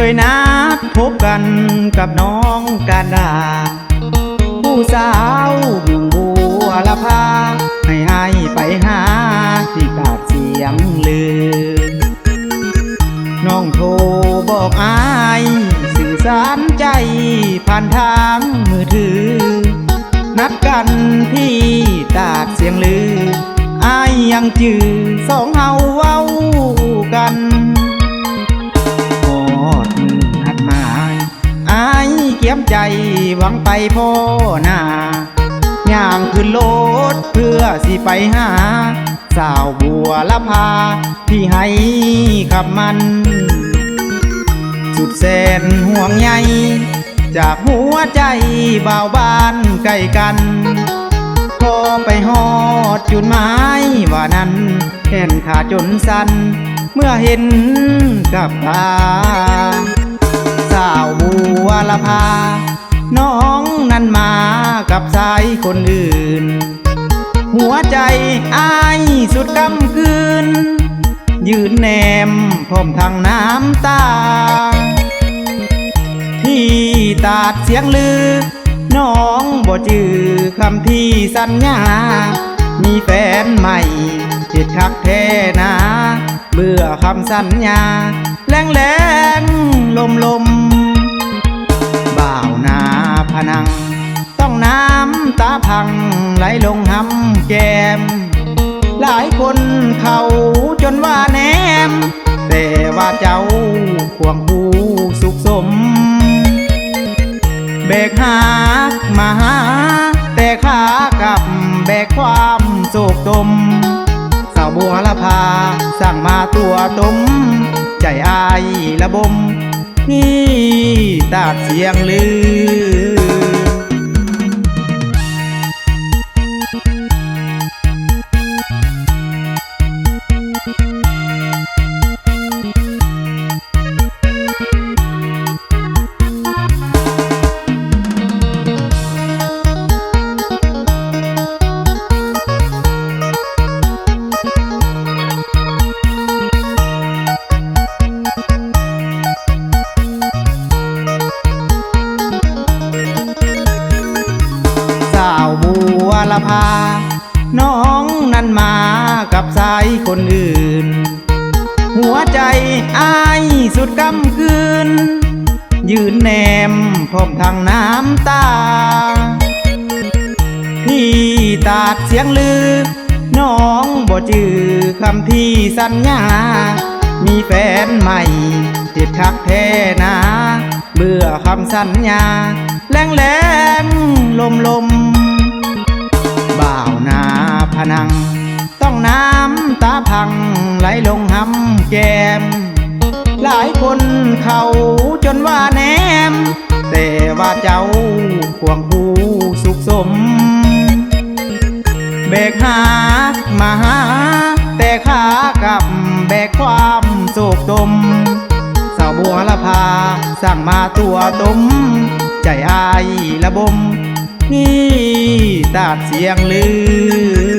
ยนัดพบกันกับน้องการดาผู้สาวเมืองบัวละพาให้ไปหาที่กาดเสียงลือน้องโทรบอกอายสื่อสารใจผ่านทางมือถือนัดกันที่ตาดเสียงลืออายยังจือสองเฮาเว้ากันหอดมือนัดหมายอายเกียมใจหวังไปพ่อหน้าย่างขึ้นรถเพื่อสิไปหาสาวบัวละพาที่ให้ขับมันสุดแสนห่วงใยจากหัวใจบ่าวบ้านใกล้กันพอไปฮอดจุดหมายว่านั้นแขนขาจนสั่นเมื่อเห็นกับตาสาวบัวละพาน้องนั้นมากับชายคนอื่นหัวใจอ้ายสุดกำคืนยืนแนมพร้อมทางน้ำตาที่ตาดเสียงลือน้องบ่จือคำที่สัญญามีแฟนใหม่เจ็ดคักแท้นาเบื่อคำสัญญาแรงแรงลมลมบ่าวนาพนังต้องน้ำตาพังไหลลงห้ำแก้มหลายคนเขาจนว่าแนมแต่ว่าเจ้าควงคู่สุขสมแบกหากมาหาแต่ขากลับแบกความโศกตมสาวบัวละพาสั่งมาตัวตมใจอายระบมนี่ตาดเสียงลือละพาน้องนั้นมากับชายคนอื่นหัวใจอ้ายสุดกำคืนยืนแนมพร้อมทางน้ำตาที่ตาดเสียงลือน้องบ่จือคำที่สัญญามีแฟนใหม่ติดคักแท้นาเบื่อคำสัญญาแรงแรงลมลมบ่าวนาพนังต้องน้ำตาพังไหลลงห้ำแก้มหลายคนเขาจนว่าแนมแต่ว่าเจ้าควงคู่สุขสมแบกหากมาหาแต่ขากลับแบกความโศกตมสาวบัวละพาสั่งมาตัวตมใจอายระบมนี่ตาดเสียงลือ